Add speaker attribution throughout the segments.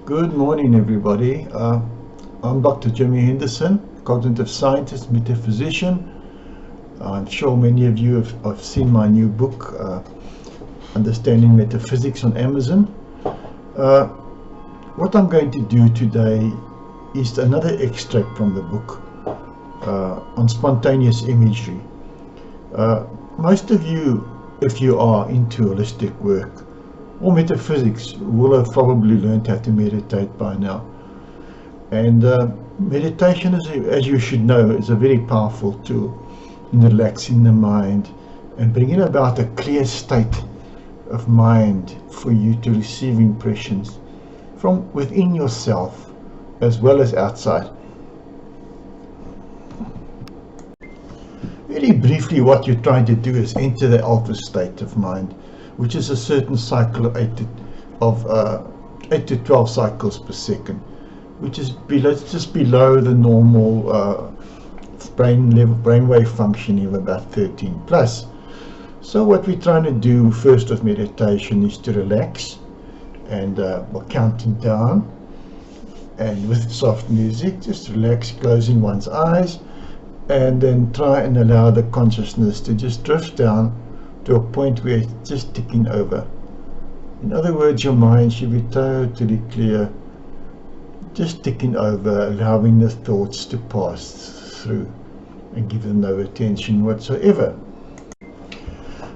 Speaker 1: Good morning, everybody. I'm Dr. Jimmy Henderson, cognitive scientist, metaphysician. I'm sure many of you have seen my new book, Understanding Metaphysics, on Amazon. What I'm going to do today is another extract from the book on spontaneous imagery. Most of you, if you are into holistic work or metaphysics, will have probably learned how to meditate by now. And meditation, as you should know, is a very powerful tool in relaxing the mind and bringing about a clear state of mind for you to receive impressions from within yourself as well as outside. Very briefly, what you're trying to do is enter the alpha state of mind, which is a certain cycle of 8 to 12 cycles per second, which is just below the normal brainwave functioning of about 13 plus. So what we're trying to do first with meditation is to relax, and we're counting down, and with soft music, just relax, closing one's eyes, and then try and allow the consciousness to just drift down to a point where it's just ticking over. In other words, your mind should be totally clear, just ticking over, allowing the thoughts to pass through and give them no attention whatsoever.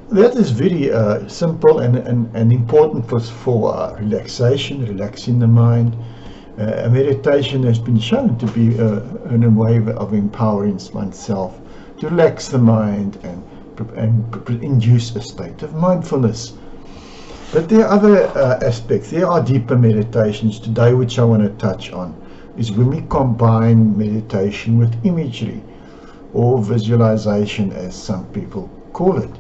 Speaker 1: That is very simple and important for relaxation, relaxing the mind. Meditation has been shown to be a way of empowering oneself to relax the mind and induce a state of mindfulness. But there are other aspects. There are deeper meditations today which I want to touch on, is when we combine meditation with imagery, or visualization as some people call it.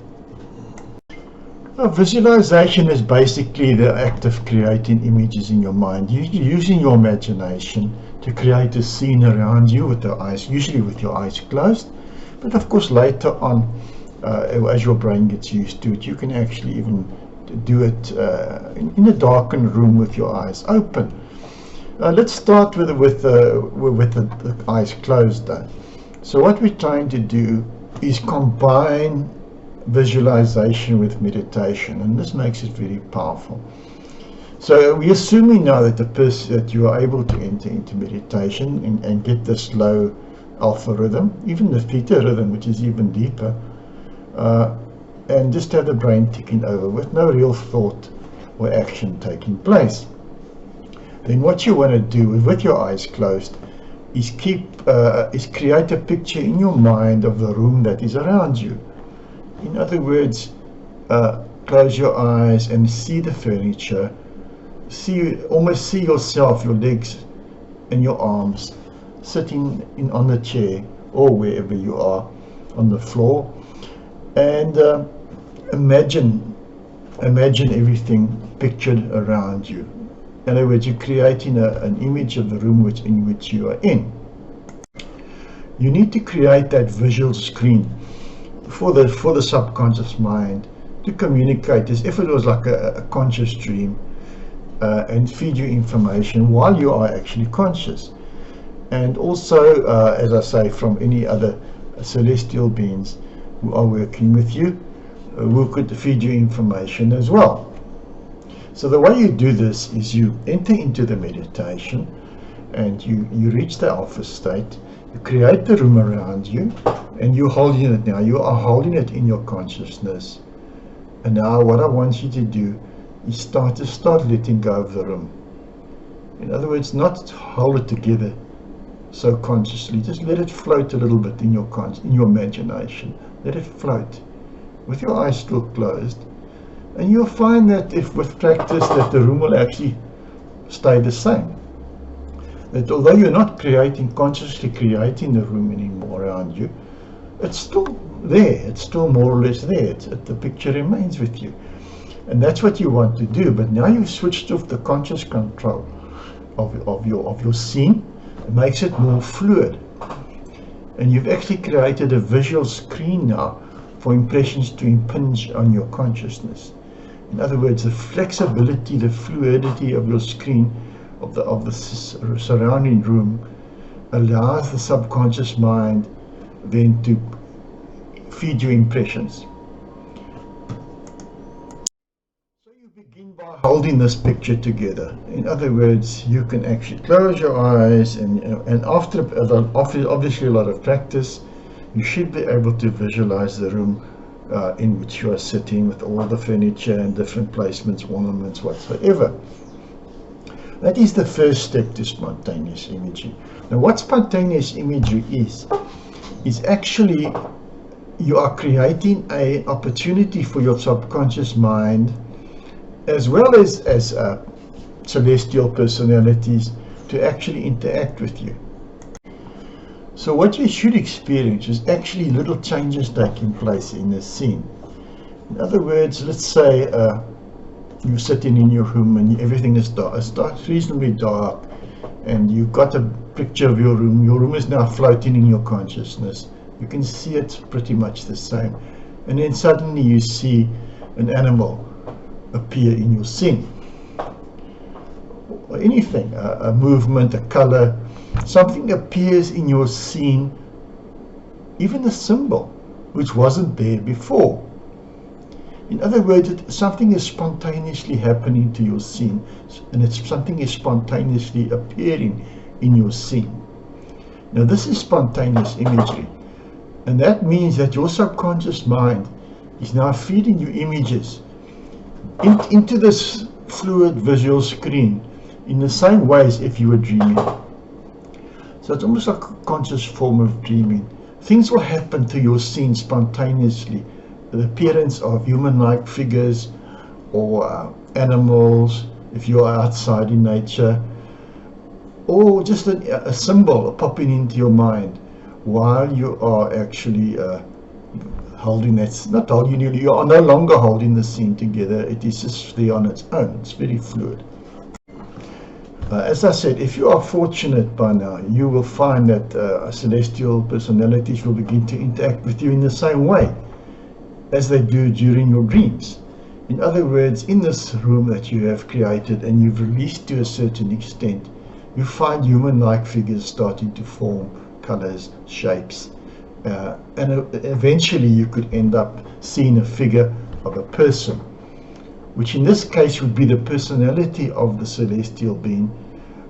Speaker 1: Visualization is basically the act of creating images in your mind, using your imagination to create a scene around you with the eyes, usually with your eyes closed. But of course later on, as your brain gets used to it, you can actually even do it in a darkened room with your eyes open. Let's start with the eyes closed though. So what we're trying to do is combine visualization with meditation, and this makes it very powerful. So we're assuming now that you are able to enter into meditation and get this low alpha rhythm, even the theta rhythm, which is even deeper, and just have the brain ticking over with no real thought or action taking place. Then what you want to do with your eyes closed is create a picture in your mind of the room that is around you. In other words, close your eyes and see the furniture, almost see yourself, your legs and your arms sitting on the chair or wherever you are on the floor, and imagine everything pictured around you. In other words, you're creating an image of the room in which you are in. You need to create that visual screen for the subconscious mind to communicate as if it was like a conscious dream, and feed you information while you are actually conscious. And also, as I say, from any other celestial beings who are working with you, who could feed you information as well. So the way you do this is you enter into the meditation and you reach the alpha state, you create the room around you, and you're holding it now. You are holding it in your consciousness. And now what I want you to do is start letting go of the room. In other words, not hold it together so consciously, just let it float a little bit in your imagination. Let it float with your eyes still closed, and you'll find that if with practice that the room will actually stay the same. That although you're not consciously creating the room anymore around you, it's still there, it's still more or less there, the picture remains with you. And that's what you want to do, but now you've switched off the conscious control of your scene. It makes it more fluid, and you've actually created a visual screen now for impressions to impinge on your consciousness. In other words, the flexibility, the fluidity of your screen of the surrounding room allows the subconscious mind then to feed you impressions. So you begin by holding this picture together. In other words, you can actually close your eyes, and after obviously a lot of practice, you should be able to visualize the room in which you are sitting, with all the furniture and different placements, ornaments, whatsoever. That is the first step to spontaneous imagery. Now, what spontaneous imagery is actually you are creating an opportunity for your subconscious mind, as well as celestial personalities, to actually interact with you. So what you should experience is actually little changes taking place in the scene. In other words, let's say you're sitting in your room and everything is dark. It's reasonably dark, and you've got a picture of your room. Your room is now floating in your consciousness. You can see it's pretty much the same. And then suddenly you see an animal appear in your scene. Or anything, a movement, a color, something appears in your scene, even a symbol which wasn't there before. In other words, something is spontaneously happening to your scene, and something is spontaneously appearing in your scene. Now, this is spontaneous imagery, and that means that your subconscious mind is now feeding you images into this fluid visual screen in the same way as if you were dreaming. So it's almost like a conscious form of dreaming. Things will happen to your scene spontaneously. The appearance of human-like figures or animals, if you are outside in nature, or just a symbol popping into your mind while you are actually holding that. Not holding, you are no longer holding the scene together. It is just there on its own. It's very fluid. As I said, if you are fortunate by now, you will find that celestial personalities will begin to interact with you in the same way as they do during your dreams. In other words, in this room that you have created and you've released to a certain extent, you find human-like figures starting to form, colors, shapes, and eventually you could end up seeing a figure of a person, which in this case would be the personality of the celestial being,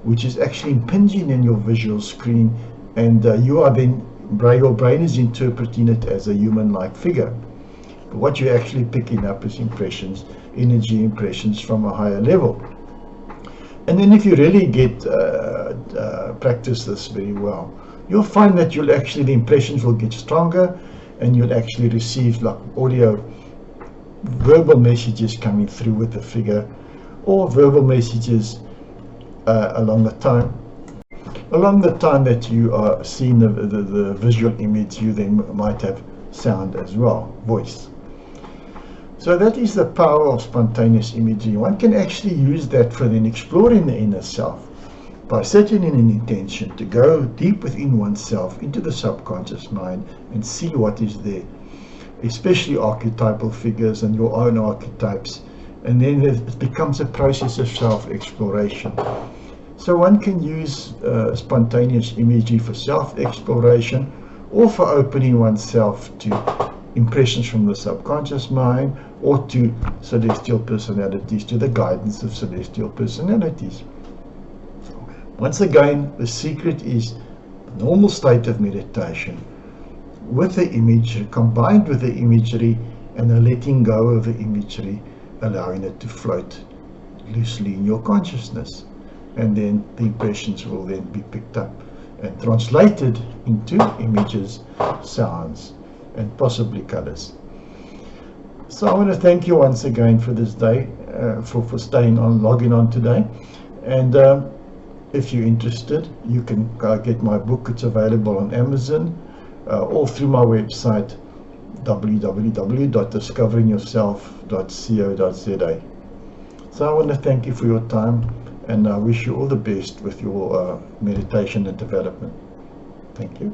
Speaker 1: which is actually impinging in your visual screen, and you are then, your brain is interpreting it as a human-like figure. But what you're actually picking up is impressions, energy impressions from a higher level. And then if you really get practice this very well, you'll find that the impressions will get stronger, and you'll actually receive like audio, verbal messages coming through with the figure, or verbal messages along the time that you are seeing the visual image. You then might have sound as well, voice. So that is the power of spontaneous imagery. One can actually use that for then exploring the inner self by setting in an intention to go deep within oneself into the subconscious mind and see what is there, especially archetypal figures and your own archetypes, and then it becomes a process of self-exploration. So one can use spontaneous imagery for self-exploration, or for opening oneself to impressions from the subconscious mind, or to celestial personalities, to the guidance of celestial personalities. Once again, the secret is the normal state of meditation with the image, combined with the imagery, and a letting go of the imagery, allowing it to float loosely in your consciousness. And then the impressions will then be picked up and translated into images, sounds, and possibly colors. So I want to thank you once again for this day, for staying on, logging on today. And if you're interested, you can get my book. It's available on Amazon, or through my website, www.discoveringyourself.co.za. So I want to thank you for your time, and I wish you all the best with your meditation and development. Thank you.